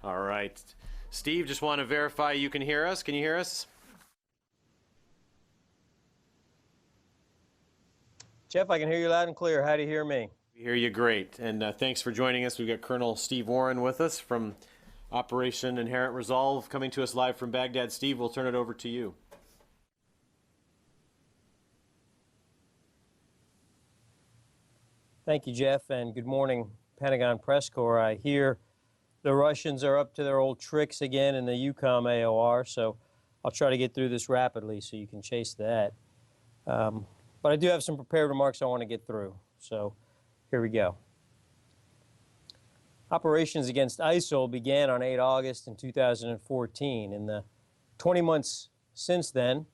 All right. Steve, just want to verify you can hear us. Can you hear us? Jeff, I can hear you loud and clear. How do you hear me? We hear you great. And thanks for joining us. We've got Colonel Steve Warren with us from Operation Inherent Resolve, coming to us live from Baghdad. Steve, we'll turn it over to you. Thank you, Jeff, and good morning, Pentagon Press Corps. I hear the Russians are up to their old tricks again in the EUCOM AOR, so I'll try to get through this rapidly so you can chase that. But I do have some prepared remarks I want to get through, so here we go. Operations against ISIL began on 8 August in 2014. In the 20 months since then,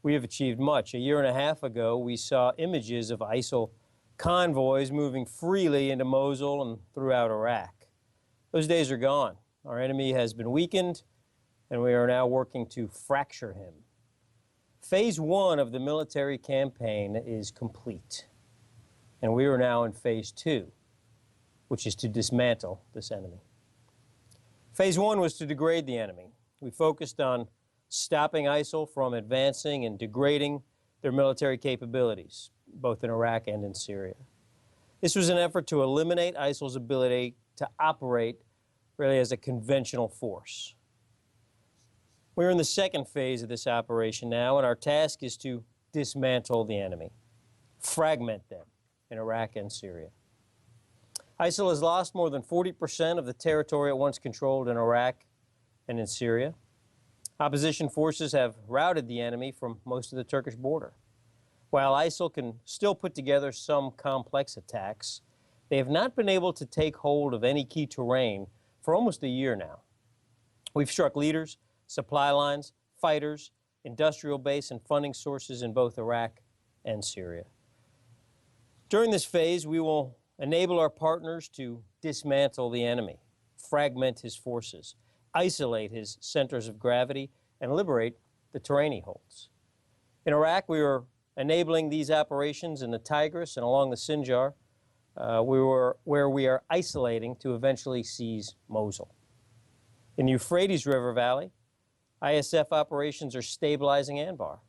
we have achieved much. A year and a half ago, we saw images of ISIL convoys moving freely into Mosul and throughout Iraq. Those days are gone. Our enemy has been weakened, and we are now working to fracture him. Phase 1 of the military campaign is complete, and we are now in Phase 2, which is to dismantle this enemy. Phase 1 was to degrade the enemy. We focused on stopping ISIL from advancing and degrading their military capabilities, both in Iraq and in Syria. This was an effort to eliminate ISIL's ability to operate really as a conventional force. We're in the second phase of this operation now, and our task is to dismantle the enemy, fragment them in Iraq and Syria. ISIL has lost more than 40% of the territory it once controlled in Iraq and in Syria. Opposition forces have routed the enemy from most of the Turkish border. While ISIL can still put together some complex attacks, they have not been able to take hold of any key terrain for almost a year now. We've struck leaders, supply lines, fighters, industrial base, and funding sources in both Iraq and Syria. During this phase, we will enable our partners to dismantle the enemy, fragment his forces, isolate his centers of gravity, and liberate the terrain he holds. In Iraq, we are enabling these operations in the Tigris and along the Sinjar, where we are isolating to eventually seize Mosul. In the Euphrates River Valley, ISF operations are stabilizing Anbar.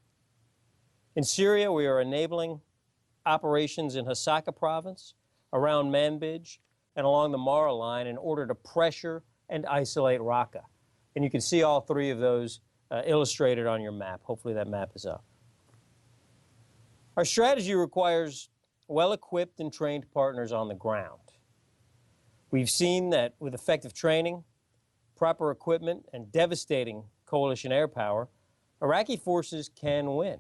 In Syria, we are enabling operations in Hasaka province, around Manbij, and along the Mara line in order to pressure and isolate Raqqa. And you can see all three of those illustrated on your map. Hopefully that map is up. Our strategy requires well-equipped and trained partners on the ground. We've seen that with effective training, proper equipment, and devastating coalition air power, Iraqi forces can win.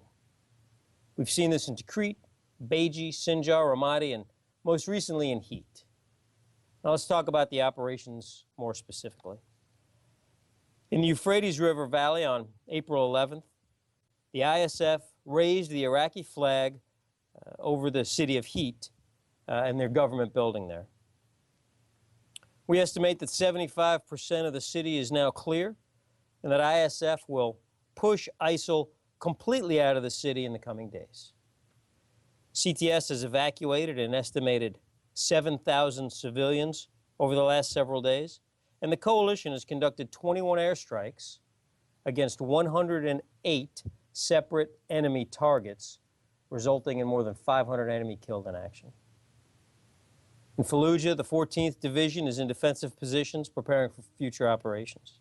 We've seen this in Tikrit, Beji, Sinjar, Ramadi, and most recently in Heat. Now let's talk about the operations more specifically. In the Euphrates River Valley on April 11th, the ISF raised the Iraqi flag over the city of Heat and their government building there. We estimate that 75% of the city is now clear and that ISF will push ISIL completely out of the city in the coming days. CTS has evacuated an estimated 7,000 civilians over the last several days, and the coalition has conducted 21 airstrikes against 108 separate enemy targets, resulting in more than 500 enemy killed in action. In Fallujah, the 14th Division is in defensive positions preparing for future operations.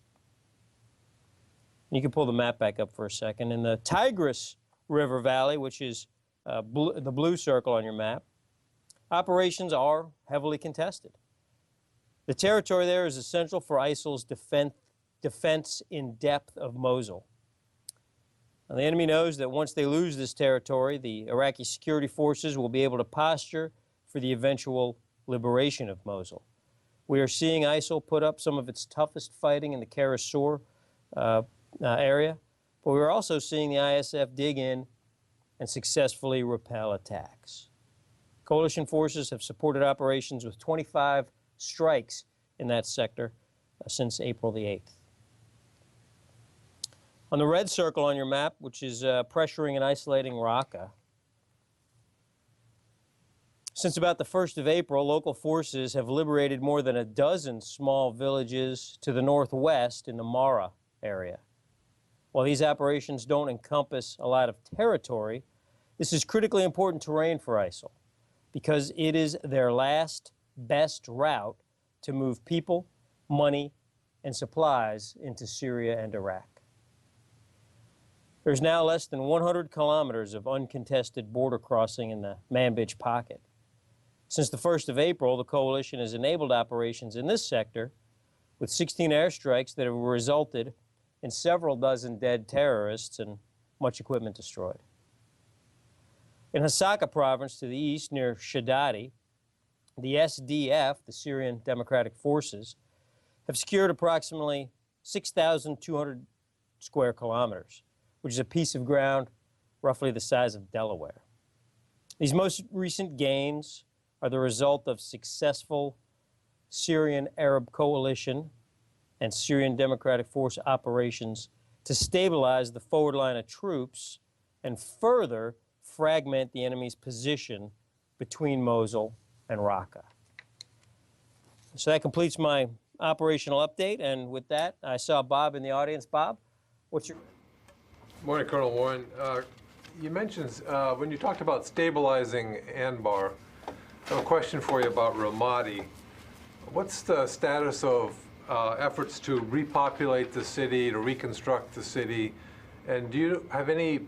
You can pull the map back up for a second. In the Tigris River Valley, which is the blue circle on your map, operations are heavily contested. The territory there is essential for ISIL's defense in depth of Mosul. Now, the enemy knows that once they lose this territory, the Iraqi security forces will be able to posture for the eventual liberation of Mosul. We are seeing ISIL put up some of its toughest fighting in the Kara Sor area, but we're also seeing the ISF dig in and successfully repel attacks. Coalition forces have supported operations with 25 strikes in that sector since April the 8th. On the red circle on your map, which is pressuring and isolating Raqqa, Since about the 1st of April, local forces have liberated more than a dozen small villages to the northwest in the Mara area. While these operations don't encompass a lot of territory, this is critically important terrain for ISIL because it is their last best route to move people, money, and supplies into Syria and Iraq. There's now less than 100 kilometers of uncontested border crossing in the Manbij pocket. Since the 1st of April, the coalition has enabled operations in this sector with 16 airstrikes that have resulted in several dozen dead terrorists and much equipment destroyed. In Hasaka province to the east near Shadadi, the SDF, the Syrian Democratic Forces, have secured approximately 6,200 square kilometers, which is a piece of ground roughly the size of Delaware. These most recent gains are the result of successful Syrian Arab coalition and Syrian Democratic Force operations to stabilize the forward line of troops and further fragment the enemy's position between Mosul and Raqqa. So that completes my operational update, and with that, I saw Bob in the audience. Bob, what's your... Morning, Colonel Warren. You mentioned, when you talked about stabilizing Anbar, I have a question for you about Ramadi. What's the status of efforts to repopulate the city, to reconstruct the city? And do you have any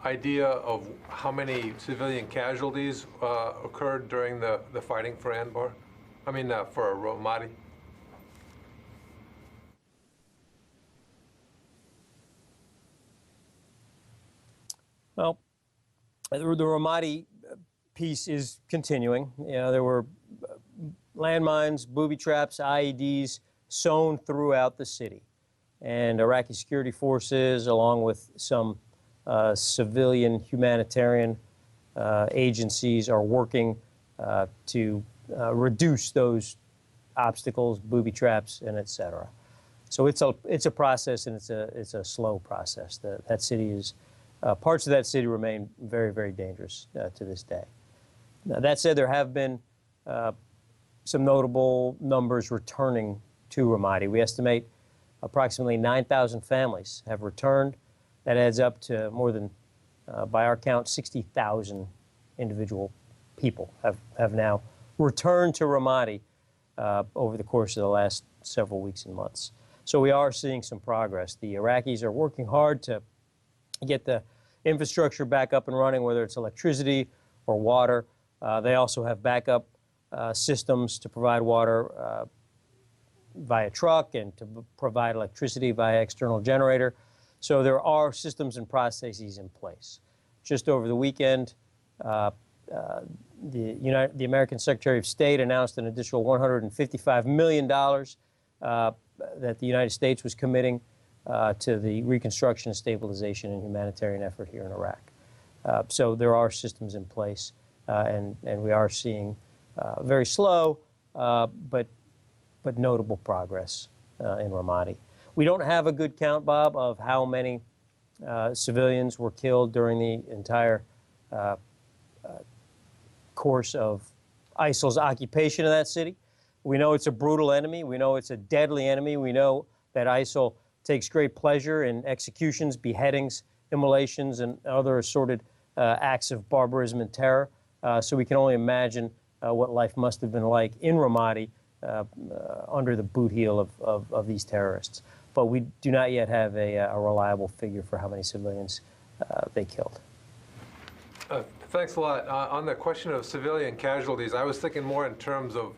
idea of how many civilian casualties occurred during the fighting for Anbar? I mean, for Ramadi? Well, the Ramadi piece is continuing. You know, there were landmines, booby traps, IEDs sown throughout the city. And Iraqi security forces, along with some civilian humanitarian agencies, are working to reduce those obstacles, booby traps, and et cetera. So it's a process, and it's a slow process. That city is parts of that city remain very, very dangerous to this day. Now, that said, there have been some notable numbers returning to Ramadi. We estimate approximately 9,000 families have returned. That adds up to more than, by our count, 60,000 individual people have now returned to Ramadi over the course of the last several weeks and months. So we are seeing some progress. The Iraqis are working hard to get the infrastructure back up and running, whether it's electricity or water. They also have backup systems to provide water via truck and to provide electricity via external generator. So there are systems and processes in place. Just over the weekend, the American Secretary of State announced an additional $155 million that the United States was committing to the reconstruction, stabilization, and humanitarian effort here in Iraq. So there are systems in place, and we are seeing very slow but notable progress in Ramadi. We don't have a good count, Bob, of how many civilians were killed during the entire course of ISIL's occupation of that city. We know it's a brutal enemy. We know it's a deadly enemy. We know that ISIL takes great pleasure in executions, beheadings, immolations, and other assorted acts of barbarism and terror. So we can only imagine what life must have been like in Ramadi under the boot heel of these terrorists. But we do not yet have a reliable figure for how many civilians they killed. Thanks a lot. On the question of civilian casualties, I was thinking more in terms of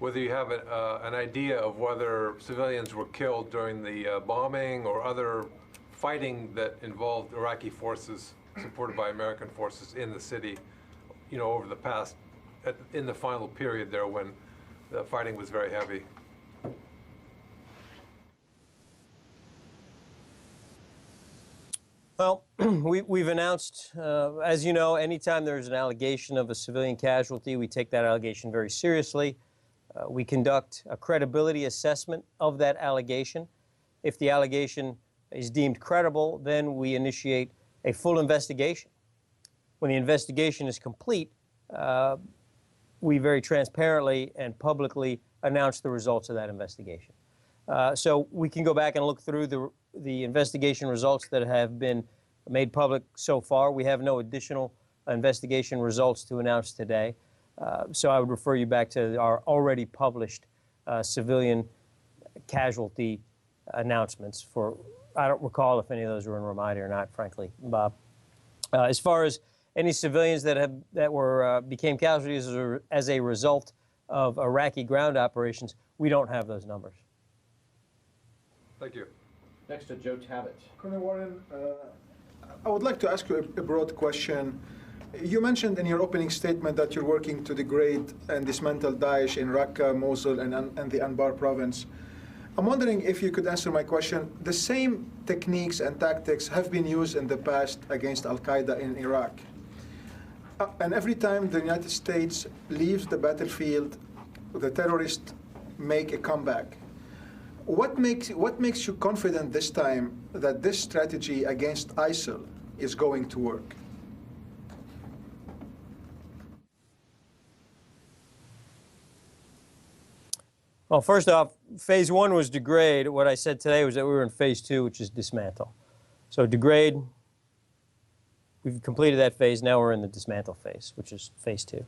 whether you have an idea of whether civilians were killed during the bombing or other fighting that involved Iraqi forces supported by American forces in the city, you know, over the past, in the final period there when the fighting was very heavy. Well, we've announced, as you know, anytime there's an allegation of a civilian casualty, we take that allegation very seriously. We conduct a credibility assessment of that allegation. If the allegation is deemed credible, then we initiate a full investigation. When the investigation is complete, we very transparently and publicly announced the results of that investigation. So we can go back and look through the investigation results that have been made public so far. We have no additional investigation results to announce today. So I would refer you back to our already published civilian casualty announcements for, I don't recall if any of those were in Ramadi or not, frankly, Bob. As far as any civilians that became casualties as a result of Iraqi ground operations, we don't have those numbers. Thank you. Next to Joe Tabbitt. Colonel Warren, I would like to ask you a broad question. You mentioned in your opening statement that you're working to degrade and dismantle Daesh in Raqqa, Mosul, and the Anbar province. I'm wondering if you could answer my question. The same techniques and tactics have been used in the past against Al-Qaeda in Iraq. And every time the United States leaves the battlefield, the terrorists make a comeback. What makes you confident this time that this strategy against ISIL is going to work? Well, first off, phase one was degrade. What I said today was that we were in phase two, which is dismantle. So degrade, we've completed that phase. Now we're in the dismantle phase, which is phase two.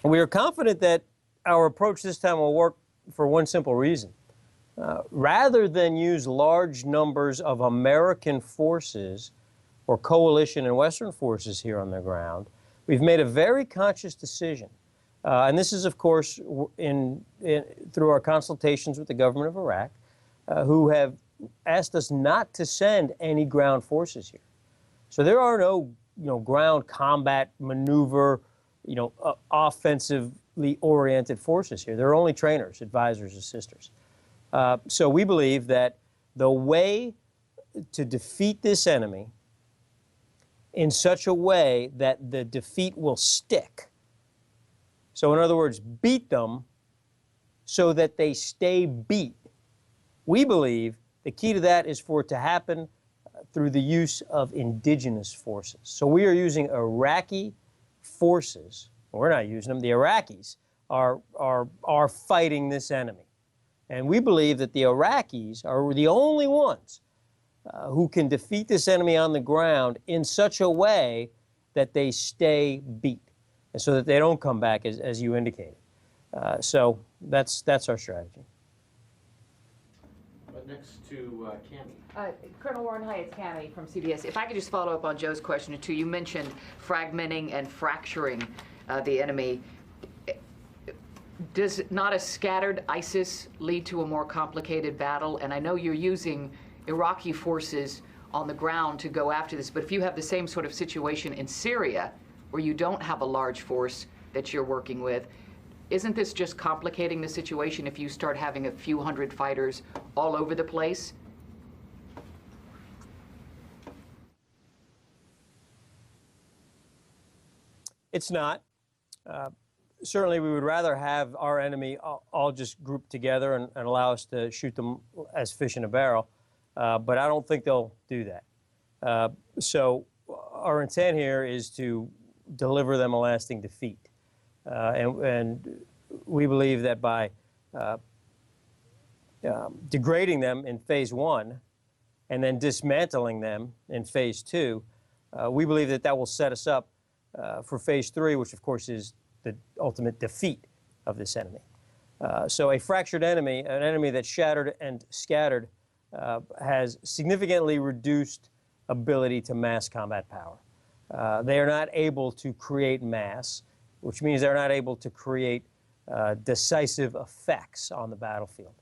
We are confident that our approach this time will work for one simple reason. Rather than use large numbers of American forces or coalition and Western forces here on the ground, we've made a very conscious decision. And this is, of course, through our consultations with the government of Iraq, who have asked us not to send any ground forces here. So there are no, ground combat maneuver, offensively oriented forces here. There are only trainers, advisors, assisters. So we believe that the way to defeat this enemy in such a way that the defeat will stick, so in other words, beat them so that they stay beat, we believe the key to that is for it to happen through the use of indigenous forces. So we are using Iraqi forces. We're not using them. The Iraqis are fighting this enemy. And we believe that the Iraqis are the only ones who can defeat this enemy on the ground in such a way that they stay beat, and so that they don't come back, as you indicated. So that's our strategy. Next to Cammie. Colonel Warren, hi, it's Cammie from CBS. If I could just follow up on Joe's question or two. You mentioned fragmenting and fracturing the enemy. Does not a scattered ISIS lead to a more complicated battle? And I know you're using Iraqi forces on the ground to go after this, but if you have the same sort of situation in Syria, where you don't have a large force that you're working with, isn't this just complicating the situation if you start having a few hundred fighters all over the place? It's not. Certainly, we would rather have our enemy all just grouped together and allow us to shoot them as fish in a barrel, but I don't think they'll do that. So our intent here is to deliver them a lasting defeat. And we believe that by degrading them in phase one and then dismantling them in phase two, we believe that will set us up for phase three, which of course is the ultimate defeat of this enemy. So a fractured enemy, an enemy that's shattered and scattered, has significantly reduced ability to mass combat power. They are not able to create mass, which means they're not able to create decisive effects on the battlefield.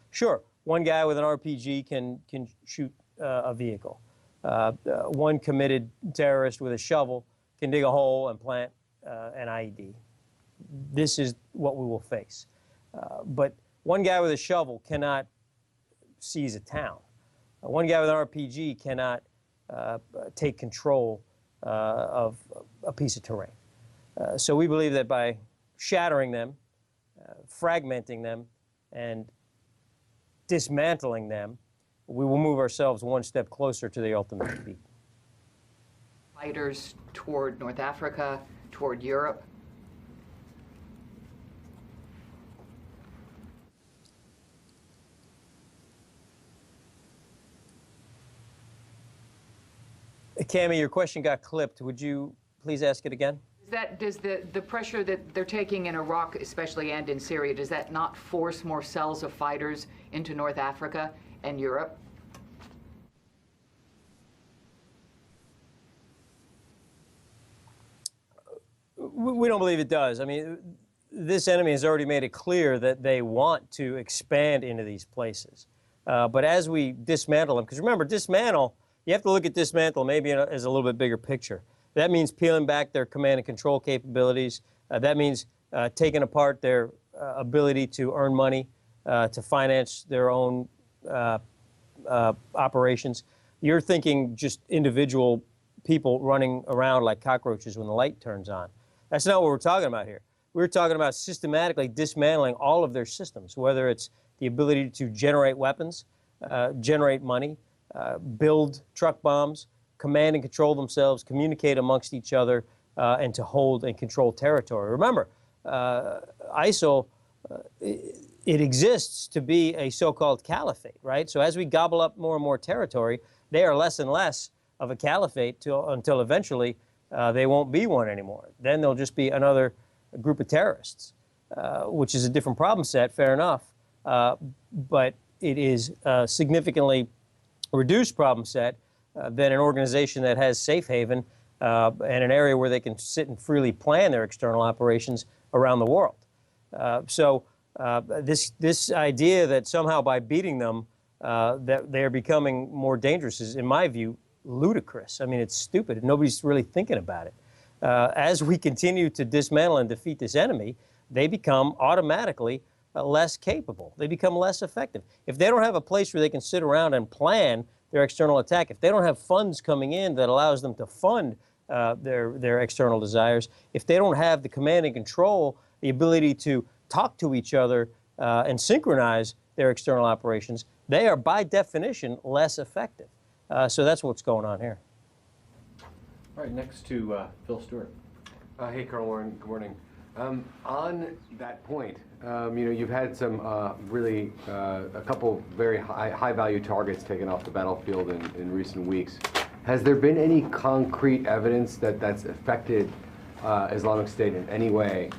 Sure, one guy with an RPG can shoot a vehicle. One committed terrorist with a shovel can dig a hole and plant an IED. This is what we will face. But one guy with a shovel cannot seize a town. One guy with an RPG cannot take control of a piece of terrain. So we believe that by shattering them, fragmenting them, and dismantling them, we will move ourselves one step closer to the ultimate defeat. Fighters toward North Africa, toward Europe? Cami, your question got clipped. Would you please ask it again? Does the pressure that they're taking in Iraq, especially, and in Syria, does that not force more cells of fighters into North Africa and Europe? We don't believe it does. I mean, this enemy has already made it clear that they want to expand into these places. But as we dismantle them, because remember, dismantle, you have to look at dismantle maybe as a little bit bigger picture. That means peeling back their command and control capabilities. That means taking apart their ability to earn money, to finance their own operations. You're thinking just individual people running around like cockroaches when the light turns on. That's not what we're talking about here. We're talking about systematically dismantling all of their systems, whether it's the ability to generate weapons, generate money, build truck bombs, command and control themselves, communicate amongst each other, and to hold and control territory. Remember, ISIL, it exists to be a so-called caliphate, right? So as we gobble up more and more territory, they are less and less of a caliphate until eventually they won't be one anymore. Then they'll just be another group of terrorists, which is a different problem set, fair enough, but it is a significantly reduced problem set than an organization that has safe haven and an area where they can sit and freely plan their external operations around the world. So this idea that somehow by beating them that they're becoming more dangerous is, in my view, ludicrous. I mean, it's stupid. Nobody's really thinking about it. As we continue to dismantle and defeat this enemy, they become automatically less capable. They become less effective. If they don't have a place where they can sit around and plan their external attack, if they don't have funds coming in that allows them to fund their external desires, if they don't have the command and control, the ability to talk to each other and synchronize their external operations, they are by definition less effective. So that's what's going on here. All right, next to Phil Stewart. Hey, Colonel Warren, good morning. On that point, you've had some really, a couple very high-value targets taken off the battlefield in recent weeks. Has there been any concrete evidence that that's affected Islamic State in any way?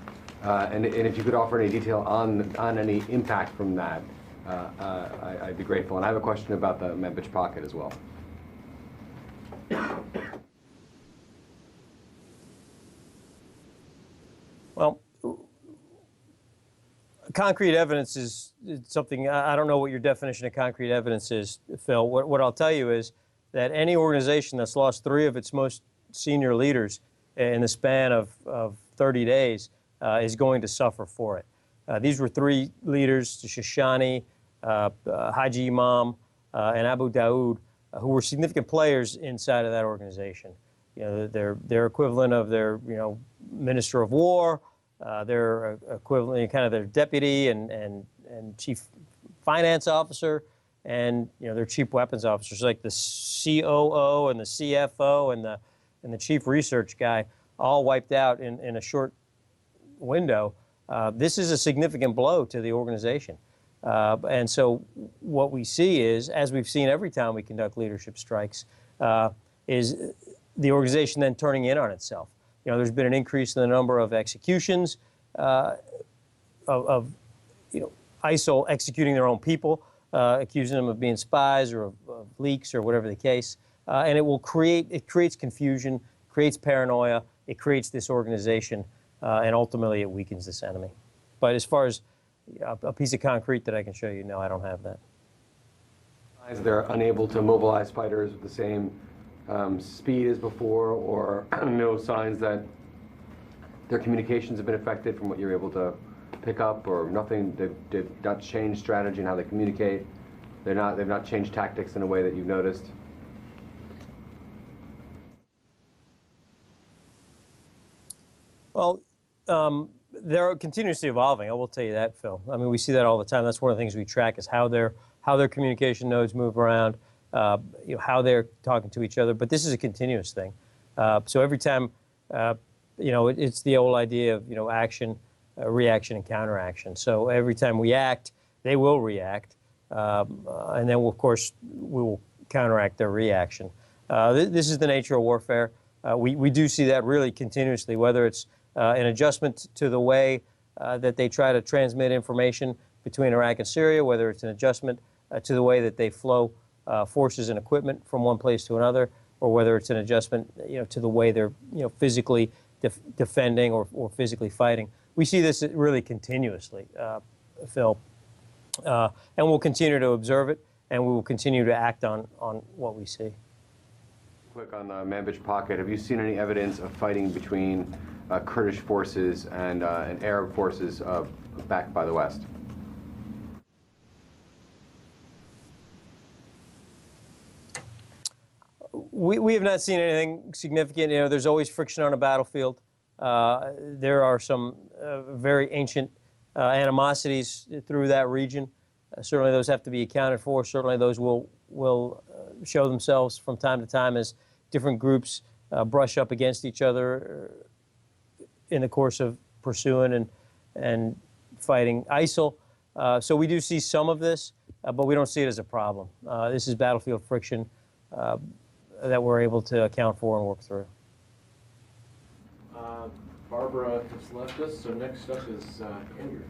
And if you could offer any detail on any impact from that, I'd be grateful. And I have a question about the Manbij pocket as well. Well, concrete evidence is something, I don't know what your definition of concrete evidence is, Phil. What I'll tell you is that any organization that's lost 3 of its most senior leaders in the span of 30 days is going to suffer for it. These were 3 leaders, Shoshani, Haji Imam, and Abu Daoud, who were significant players inside of that organization. You know, their equivalent of their, Minister of War, their equivalent, kind of their deputy and chief finance officer, and their chief weapons officers, like the COO and the CFO and the chief research guy, all wiped out in a short window. This is a significant blow to the organization. And so what we see is, as we've seen every time we conduct leadership strikes, is the organization then turning in on itself. There's been an increase in the number of executions of ISIL executing their own people, accusing them of being spies or of leaks or whatever the case. And it creates confusion, creates paranoia, it creates disorganization, and ultimately it weakens this enemy. But as far as a piece of concrete that I can show you, no, I don't have that. They're unable to mobilize fighters with the same speed as before, or no signs that their communications have been affected from what you're able to pick up, or nothing? They've not changed strategy and how they communicate. They've not changed tactics in a way that you've noticed. Well, they're continuously evolving. I will tell you that, Phil. I mean, we see that all the time. That's one of the things we track, is how their communication nodes move around, how they're talking to each other. But this is a continuous thing. So every time, it's the old idea of action, reaction, and counteraction. So every time we act, they will react, and then of course we will counteract their reaction. This is the nature of warfare. We do see that really continuously, whether it's an adjustment to the way that they try to transmit information between Iraq and Syria, whether it's an adjustment to the way that they flow forces and equipment from one place to another, or whether it's an adjustment, to the way they're, physically defending or physically fighting. We see this really continuously, Phil, and we'll continue to observe it, and we will continue to act on what we see. Quick on the Manbij pocket, have you seen any evidence of fighting between Kurdish forces and Arab forces backed by the West? We have not seen anything significant. There's always friction on a battlefield. There are some very ancient animosities through that region. Certainly those have to be accounted for. Certainly those will show themselves from time to time as different groups brush up against each other in the course of pursuing and fighting ISIL. So we do see some of this, but we don't see it as a problem. This is battlefield friction that we're able to account for and work through. Barbara has left us, so next up is Andrew.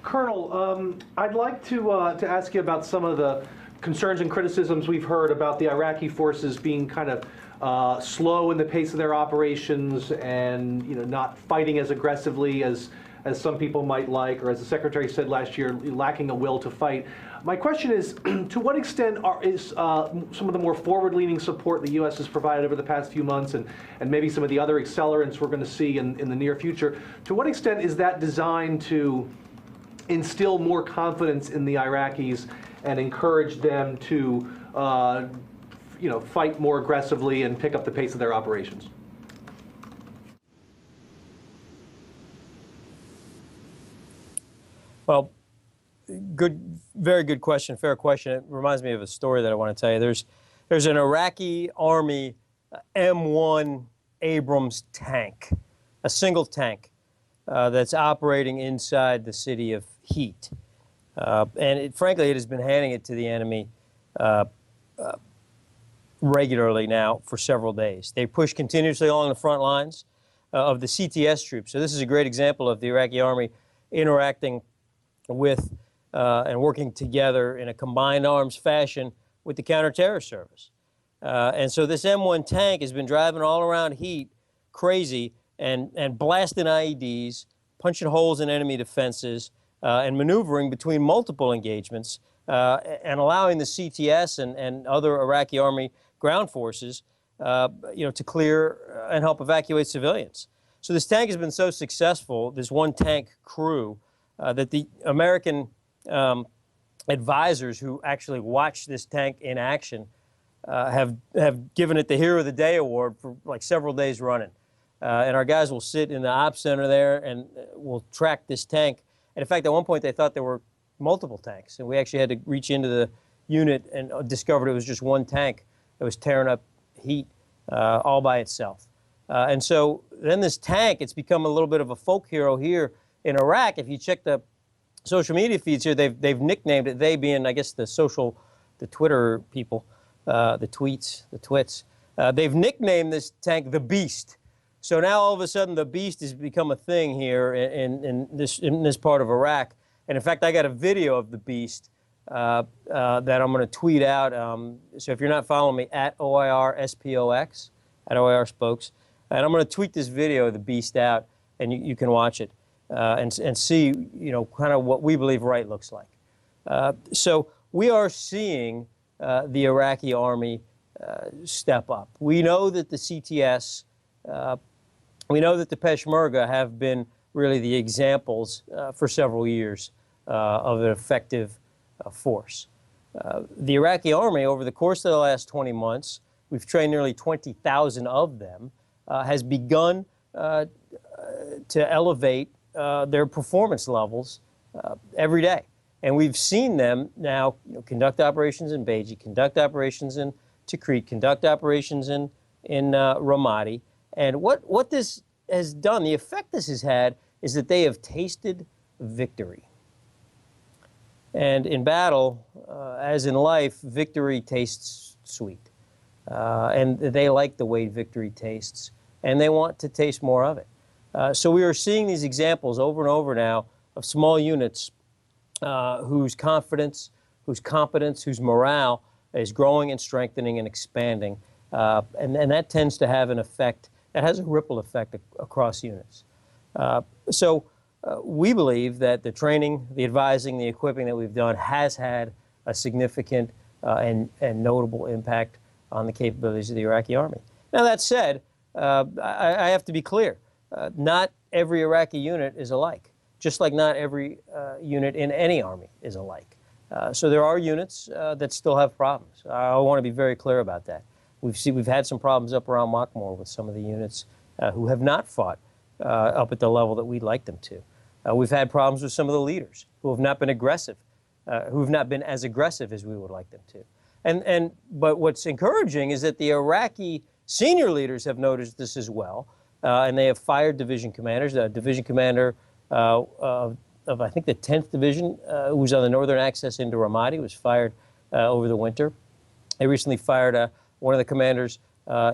Colonel, I'd like to ask you about some of the concerns and criticisms we've heard about the Iraqi forces being kind of slow in the pace of their operations and not fighting as aggressively as some people might like, or as the Secretary said last year, lacking a will to fight. My question is, to what extent is some of the more forward-leaning support the U.S. has provided over the past few months, and maybe some of the other accelerants we're going to see in the near future, to what extent is that designed to instill more confidence in the Iraqis and encourage them to fight more aggressively and pick up the pace of their operations? Well, very good question, fair question. It reminds me of a story that I want to tell you. There's an Iraqi Army M1 Abrams tank, a single tank that's operating inside the city of Heat. And frankly, it has been handing it to the enemy regularly now for several days. They push continuously along the front lines of the CTS troops. So this is a great example of the Iraqi Army interacting with and working together in a combined arms fashion with the counterterror service. And so this M1 tank has been driving all around Heat crazy and blasting IEDs, punching holes in enemy defenses, and maneuvering between multiple engagements and allowing the CTS and other Iraqi Army ground forces to clear and help evacuate civilians. So this tank has been so successful, this one tank crew, that the American advisors who actually watched this tank in action have given it the Hero of the Day award for like several days running. And our guys will sit in the ops center there and will track this tank. And in fact, at one point they thought there were multiple tanks, and we actually had to reach into the unit and discovered it was just one tank that was tearing up Heat all by itself. And so then this tank, it's become a little bit of a folk hero here in Iraq. If you check the social media feeds here, they've nicknamed it, they being, I guess, the Twitter people, the tweets, the twits. They've nicknamed this tank the Beast. So now all of a sudden the Beast has become a thing here in this part of Iraq. And in fact, I got a video of the Beast that I'm going to tweet out. So if you're not following me, at OIRSPOX, at OIR Spokes, and I'm going to tweet this video of the Beast out, and you can watch it and see, kind of what we believe right looks like. So we are seeing the Iraqi army step up. We know that the CTS, we know that the Peshmerga have been really the examples for several years of an effective force. The Iraqi army, over the course of the last 20 months, we've trained nearly 20,000 of them, has begun to elevate their performance levels every day. And we've seen them now conduct operations in Beji, conduct operations in Tikrit, conduct operations in Ramadi. And what this has done, the effect this has had, is that they have tasted victory. And in battle, as in life, victory tastes sweet. and they like the way victory tastes, and they want to taste more of it. So we are seeing these examples over and over now of small units whose confidence, whose competence, whose morale is growing and strengthening and expanding. And that tends to have an effect, that has a ripple effect across units. So we believe that the training, the advising, the equipping that we've done has had a significant and notable impact on the capabilities of the Iraqi army. Now, that said, I have to be clear. Not every Iraqi unit is alike, just like not every unit in any army is alike. So there are units that still have problems. I want to be very clear about that. We've had some problems up around Makmur with some of the units who have not fought up at the level that we'd like them to. We've had problems with some of the leaders who have not been aggressive, who have not been as aggressive as we would like them to. But what's encouraging is that the Iraqi senior leaders have noticed this as well, and they have fired division commanders. The division commander of I think the 10th Division, who was on the northern access into Ramadi, was fired over the winter. They recently fired one of the commanders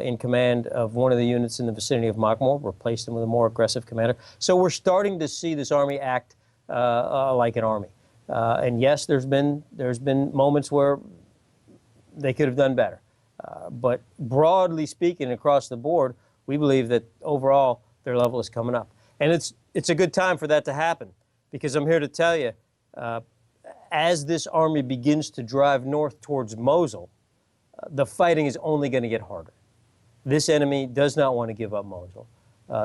in command of one of the units in the vicinity of Makmur, replaced him with a more aggressive commander. So we're starting to see this army act like an army. And yes, there's been moments where they could have done better. But broadly speaking, across the board, we believe that overall their level is coming up. And it's a good time for that to happen, because I'm here to tell you, as this army begins to drive north towards Mosul, the fighting is only going to get harder. This enemy does not want to give up Mosul.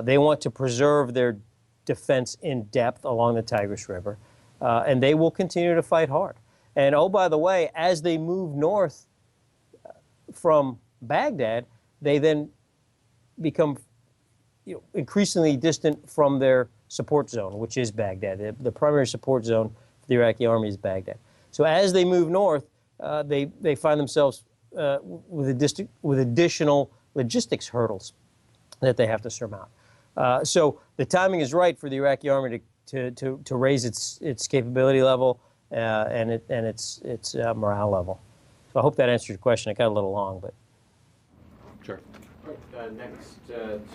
They want to preserve their defense in depth along the Tigris River, and they will continue to fight hard. And oh, by the way, as they move north from Baghdad, they then become increasingly distant from their support zone, which is Baghdad. The primary support zone for the Iraqi army is Baghdad. So as they move north, they find themselves with additional logistics hurdles that they have to surmount. So the timing is right for the Iraqi army to raise its capability level and its morale level. So I hope that answers your question. It got a little long, but. Sure. Next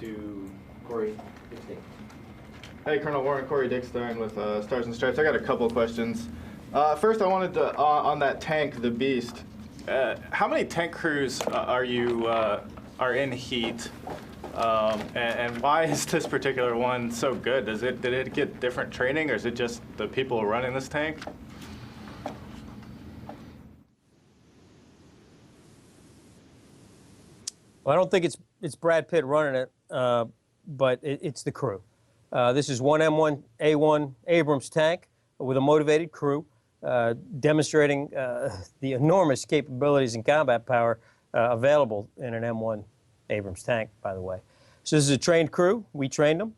to Corey Dickstein. Hey, Colonel Warren, Corey Dickstein with Stars and Stripes. I got a couple of questions. First, I wanted to, on that tank, the Beast, how many tank crews are in heat? And why is this particular one so good? Did it get different training, or is it just the people running this tank? Well, I don't think it's Brad Pitt running it, but it's the crew. This is one M1A1 Abrams tank with a motivated crew, demonstrating the enormous capabilities and combat power available in an M1 Abrams tank, by the way. So this is a trained crew. We trained them.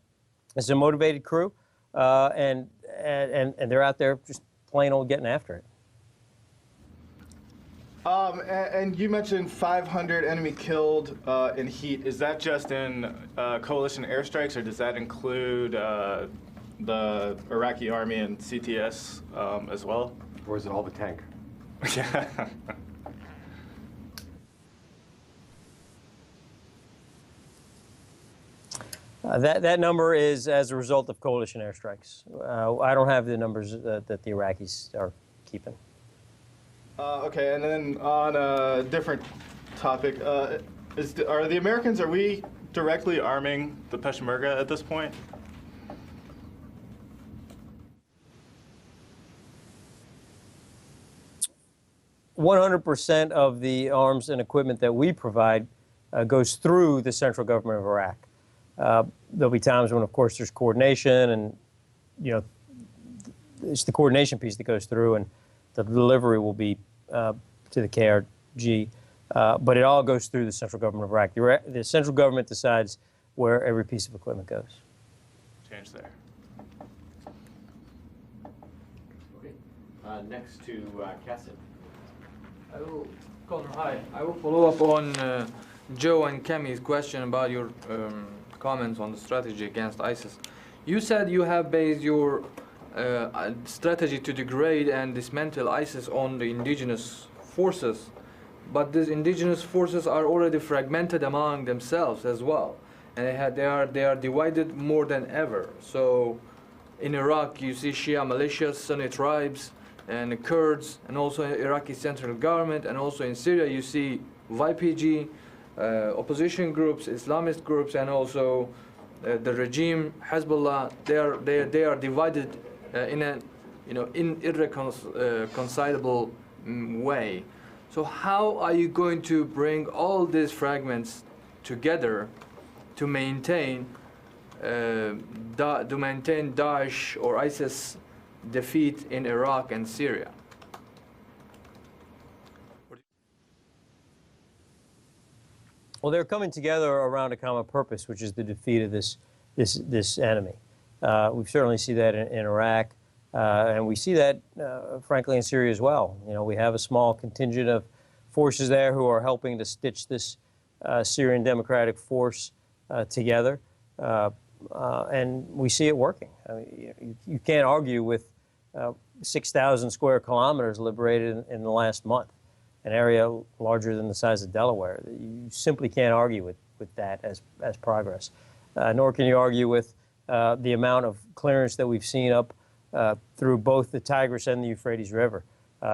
It's a motivated crew, and they're out there just plain old getting after it. And you mentioned 500 enemy killed in heat. Is that just in coalition airstrikes, or does that include the Iraqi army and CTS as well? Or is it all the tank? Yeah. That number is as a result of coalition airstrikes. I don't have the numbers that the Iraqis are keeping. Okay, and then on a different topic, are we directly arming the Peshmerga at this point? %100% of the arms and equipment that we provide goes through the central government of Iraq. There'll be times when, of course, there's coordination, and it's the coordination piece that goes through, and the delivery will be to the KRG, but it all goes through the central government of Iraq. The central government decides where every piece of equipment goes. Change there. Okay. Next to Cassim. Connor, hi. I will follow up on Joe and Kemi's question about your comments on the strategy against ISIS. You said you have based your strategy to degrade and dismantle ISIS on the indigenous forces. but these indigenous forces are already fragmented among themselves as well, and they are divided more than ever. So in Iraq you see Shia militias, Sunni tribes, and the Kurds, and also Iraqi central government, and also in Syria you see YPG, opposition groups, Islamist groups, and also the regime, Hezbollah. They are divided in a irreconcilable way. So how are you going to bring all these fragments together to maintain Daesh or ISIS defeat in Iraq and Syria? Well, they're coming together around a common purpose, which is the defeat of this enemy. We certainly see that in Iraq, and we see that, frankly, in Syria as well. You know, we have a small contingent of forces there who are helping to stitch this Syrian Democratic Force together, and we see it working. I mean, you can't argue with 6,000 square kilometers liberated in the last month, an area larger than the size of Delaware. You simply can't argue with that as progress. Nor can you argue with the amount of clearance that we've seen up through both the Tigris and the Euphrates River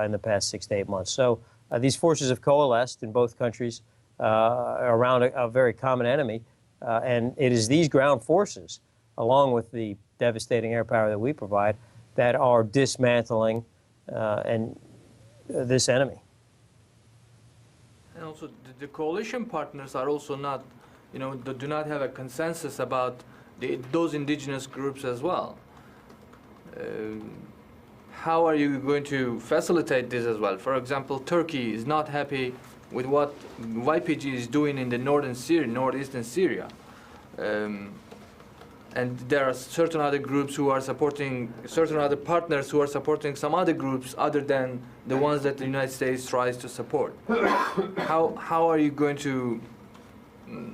in the past 6 to 8 months. So these forces have coalesced in both countries around a very common enemy, and it is these ground forces, along with the devastating air power that we provide, that are dismantling this enemy. And also, the coalition partners are also not, do not have a consensus about those indigenous groups as well. How are you going to facilitate this as well? For example, Turkey is not happy with what YPG is doing in the northeastern Syria. And there are certain other groups who are supporting, certain other partners who are supporting some other groups other than the ones that the United States tries to support. How are you going to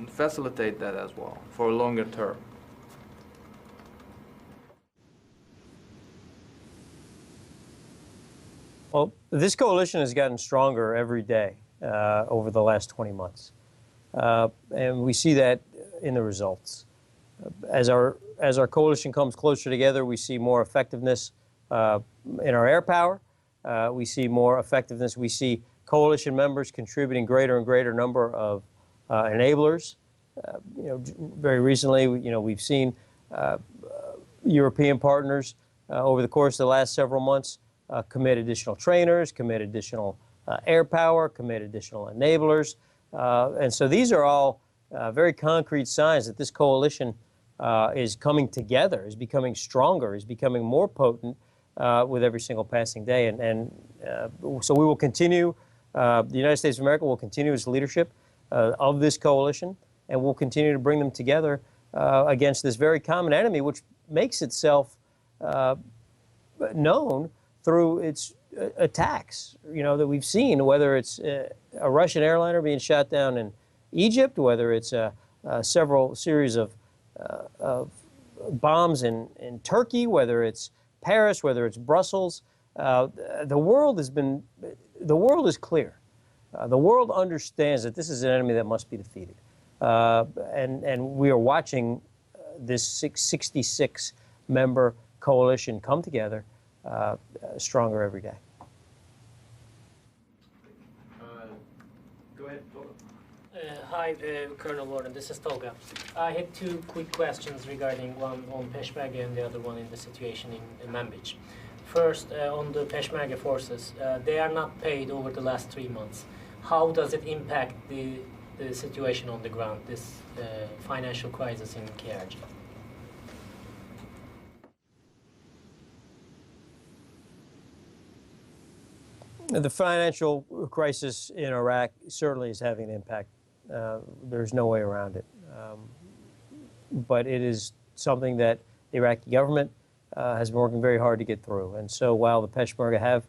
facilitate that as well for a longer term? Well, this coalition has gotten stronger every day over the last 20 months. And we see that in the results. As our coalition comes closer together, we see more effectiveness in our air power. We see more effectiveness. We see coalition members contributing greater and greater number of enablers. Very recently, we've seen European partners over the course of the last several months commit additional trainers, commit additional air power, commit additional enablers. And so these are all very concrete signs that this coalition is coming together, is becoming stronger, is becoming more potent with every single passing day. And so we will continue, the United States of America will continue its leadership of this coalition, and we'll continue to bring them together against this very common enemy, which makes itself known through its attacks, that we've seen, whether it's a Russian airliner being shot down in Egypt, whether it's several series of bombs in Turkey, whether it's Paris, whether it's Brussels. The world is clear. The world understands that this is an enemy that must be defeated. And we are watching this 66-member coalition come together stronger every day. Go ahead, Tolga. Hi, Colonel Warren. This is Tolga. I had two quick questions regarding one on Peshmerga and the other one in the situation in Manbij. First, on the Peshmerga forces, they are not paid over the last 3 months. How does it impact the situation on the ground, this financial crisis in KRG? The financial crisis in Iraq certainly is having an impact. There's no way around it. But it is something that the Iraqi government has been working very hard to get through. And so while the Peshmerga have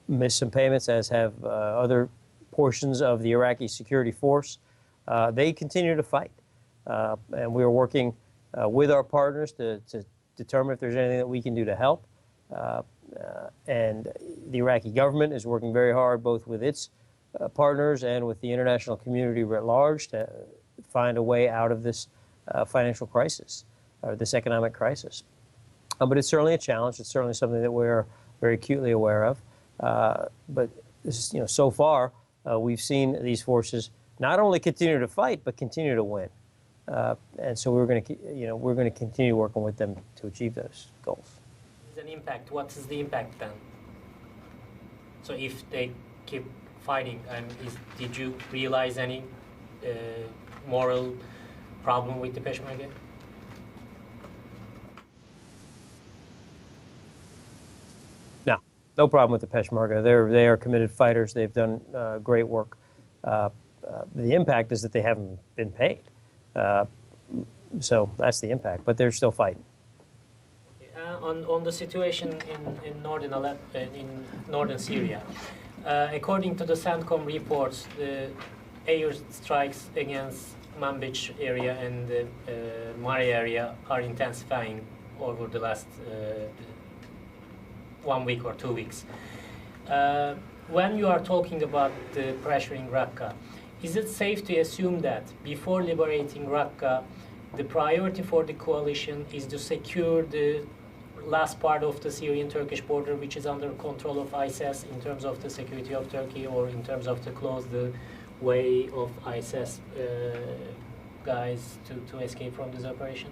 missed some payments, as have other portions of the Iraqi security force, they continue to fight. And we are working with our partners to determine if there's anything that we can do to help. And the Iraqi government is working very hard, both with its partners and with the international community writ large to find a way out of this financial crisis, or this economic crisis. But it's certainly a challenge. It's certainly something that we're very acutely aware of. But this is, so far, we've seen these forces not only continue to fight, but continue to win. And so we're going to continue working with them to achieve those goals. An impact. What is the impact then? So if they keep fighting, and did you realize any moral problem with the Peshmerga? No problem with the Peshmerga. They are committed fighters. They've done great work. The impact is that they haven't been paid. So that's the impact, but they're still fighting. On the situation in northern Syria, according to the CENTCOM reports, the air strikes against Manbij area and the Mari area are intensifying over the last 1 week or 2 weeks. When you are talking about the pressure in Raqqa, is it safe to assume that before liberating Raqqa, the priority for the coalition is to secure the last part of the Syrian-Turkish border, which is under control of ISIS, in terms of the security of Turkey, or in terms of to close the way of ISIS guys to escape from this operation?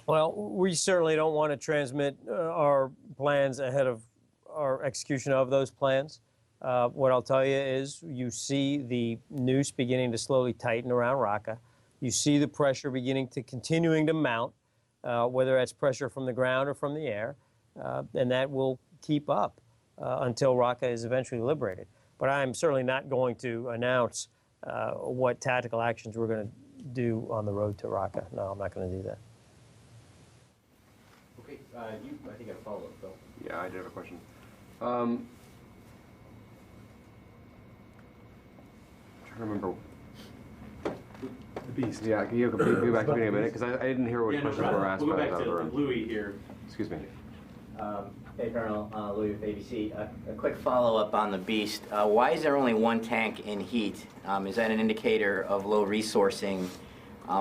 Well, we certainly don't want to transmit our plans ahead of our execution of those plans. What I'll tell you is you see the noose beginning to slowly tighten around Raqqa. You see the pressure continuing to mount, whether that's pressure from the ground or from the air, and that will keep up until Raqqa is eventually liberated. But I'm certainly not going to announce what tactical actions we're going to do on the road to Raqqa. No, I'm not going to do that. Okay, I think I have a follow-up, Phil. Yeah, I did have a question. I'm trying to remember. The beast. Yeah, can you go back to the beginning a minute? Because I didn't hear what questions were asked. We'll go back to Louis here. Excuse me. Hey, Colonel, Louis with ABC. A quick follow-up on the beast. Why is there only one tank in heat? Is that an indicator of low resourcing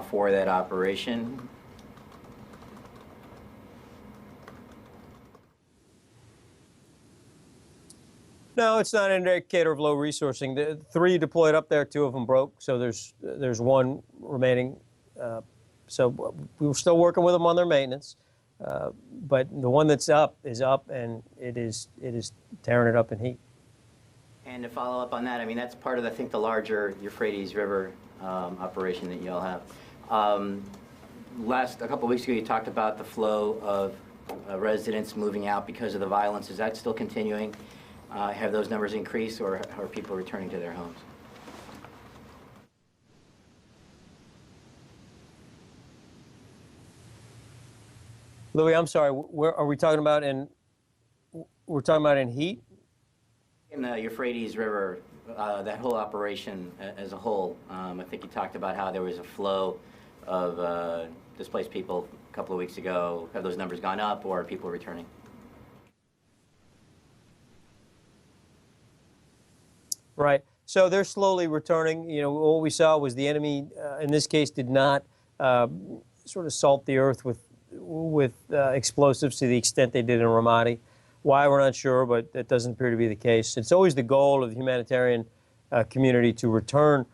for that operation? No, it's not an indicator of low resourcing. The 3 deployed up there, 2 of them broke, so there's 1 remaining. So we're still working with them on their maintenance, but the one that's up is up, and it is tearing it up in heat. And to follow up on that, I mean, that's part of, I think, the larger Euphrates River operation that you all have. A couple of weeks ago, you talked about the flow of residents moving out because of the violence. Is that still continuing? Have those numbers increased, or are people returning to their homes? Louis, I'm sorry. Where are we talking about? We're talking about in heat? In the Euphrates River, that whole operation as a whole. I think you talked about how there was a flow of displaced people a couple of weeks ago. Have those numbers gone up, or are people returning? Right. So they're slowly returning. You know, what we saw was the enemy, in this case, did not sort of salt the earth with explosives to the extent they did in Ramadi. Why, we're not sure, but that doesn't appear to be the case. It's always the goal of the humanitarian community to return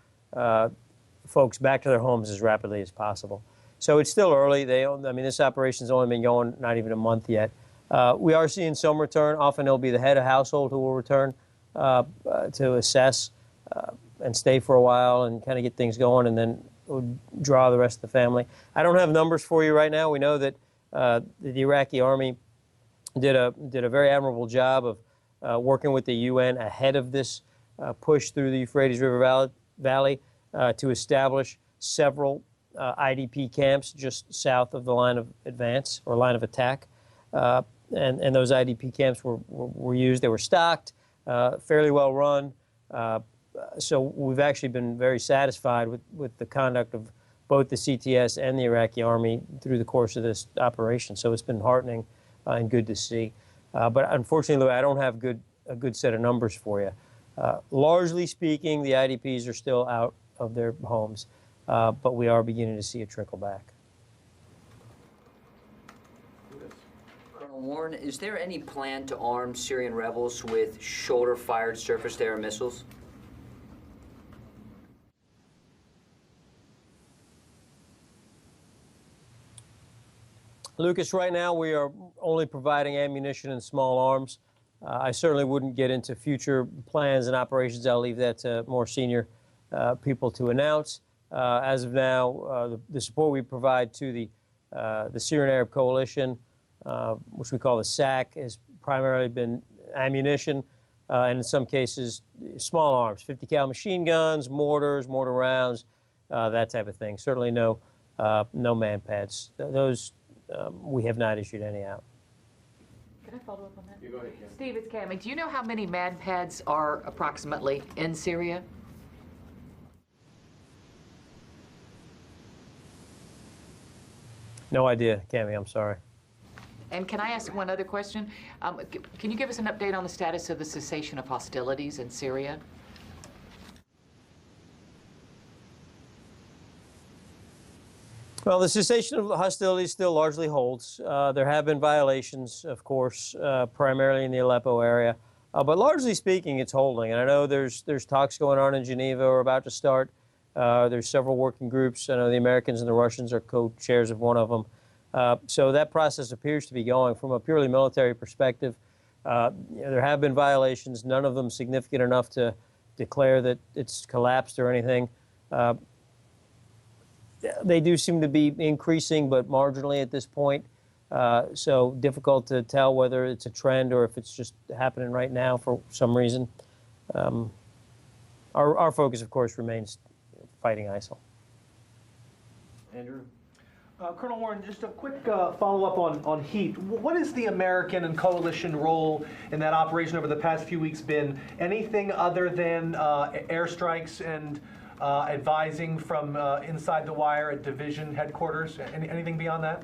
folks back to their homes as rapidly as possible. So it's still early. This operation's only been going not even a month yet. We are seeing some return. Often it'll be the head of household who will return to assess and stay for a while and kind of get things going, and then draw the rest of the family. I don't have numbers for you right now. We know that the Iraqi army did a very admirable job of working with the UN ahead of this push through the Euphrates River Valley to establish several IDP camps just south of the line of advance or line of attack. And those IDP camps were used. They were stocked, fairly well run. So we've actually been very satisfied with the conduct of both the CTS and the Iraqi army through the course of this operation. So it's been heartening and good to see. But unfortunately, Lou, I don't have a good set of numbers for you. Largely speaking, the IDPs are still out of their homes, but we are beginning to see a trickle back. Colonel Warren, is there any plan to arm Syrian rebels with shoulder-fired surface-to-air missiles? Lucas, right now we are only providing ammunition and small arms. I certainly wouldn't get into future plans and operations. I'll leave that to more senior people to announce. As of now, the support we provide to the Syrian Arab Coalition, which we call the SAC, has primarily been ammunition and in some cases small arms, 50 cal machine guns, mortar rounds, that type of thing. Certainly no man pads. Those we have not issued any out. Can I follow up on that? You go ahead, Cam. Steve, it's Cammy. Do you know how many man pads are approximately in Syria? No idea, Cammy, I'm sorry. And can I ask one other question? Can you give us an update on the status of the cessation of hostilities in Syria? Well, the cessation of hostilities still largely holds. There have been violations, of course, primarily in the Aleppo area. But largely speaking, it's holding. And I know there's talks going on in Geneva or about to start. There's several working groups. I know the Americans and the Russians are co-chairs of one of them. So that process appears to be going. From a purely military perspective, there have been violations, none of them significant enough to declare that it's collapsed or anything. They do seem to be increasing, but marginally at this point. So difficult to tell whether it's a trend or if it's just happening right now for some reason. Our focus, of course, remains fighting ISIL. Andrew? Colonel Warren, just a quick follow-up on HEAT. What is the American and coalition role in that operation over the past few weeks been? Anything other than airstrikes and advising from inside the wire at division headquarters? Anything beyond that?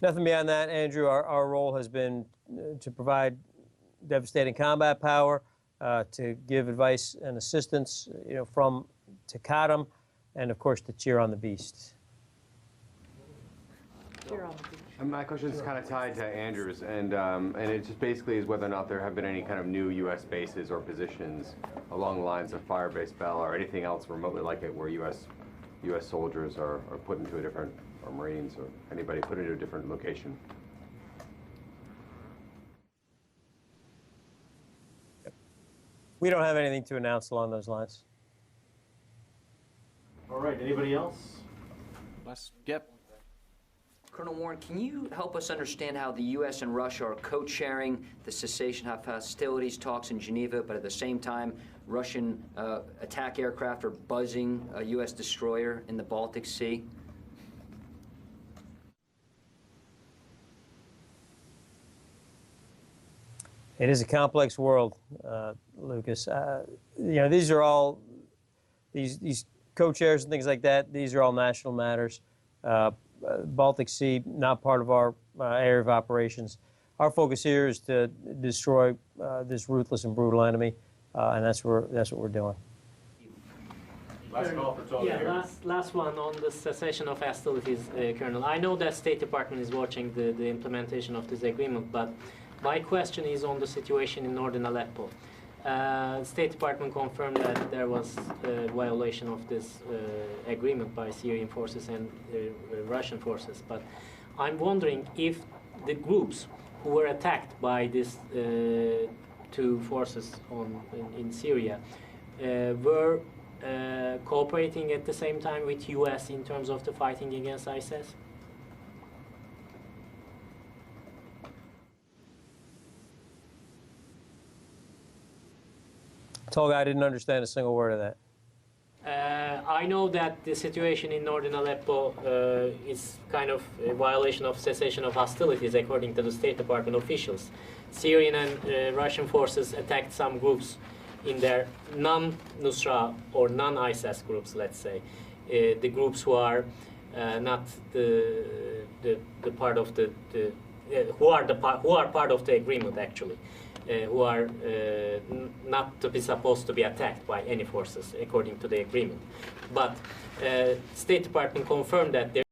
Nothing beyond that, Andrew. Our role has been to provide devastating combat power, to give advice and assistance, from to Khatam, and of course to cheer on the beast. Cheer on the beast. My question is kind of tied to Andrew's, and it just basically is whether or not there have been any kind of new U.S. bases or positions along the lines of Fire Base Bell or anything else remotely like it where U.S. soldiers are put into a different, or Marines or anybody put into a different location. We don't have anything to announce along those lines. All right, anybody else? Yep. Colonel Warren, can you help us understand how the U.S. and Russia are co-chairing the cessation of hostilities talks in Geneva, but at the same time, Russian attack aircraft are buzzing a U.S. destroyer in the Baltic Sea? It is a complex world, Lucas. These are all, these co-chairs and things like that, these are all national matters. Baltic Sea, not part of our area of operations. Our focus here is to destroy this ruthless and brutal enemy, and that's what we're doing. Last call for Toga here. Last one on the cessation of hostilities, Colonel. I know that State Department is watching the implementation of this agreement, but my question is on the situation in northern Aleppo. State Department confirmed that there was a violation of this agreement by Syrian forces and Russian forces. But I'm wondering if the groups who were attacked by these two forces in Syria were cooperating at the same time with U.S. in terms of the fighting against ISIS? Tolga, I didn't understand a single word of that. I know that the situation in northern Aleppo is kind of a violation of cessation of hostilities according to the State Department officials. Syrian and Russian forces attacked some groups in their non-Nusra or non-ISIS groups, let's say, the groups who are not the part of who are part of the agreement actually, who are not to be supposed to be attacked by any forces according to the agreement. But State Department confirmed that there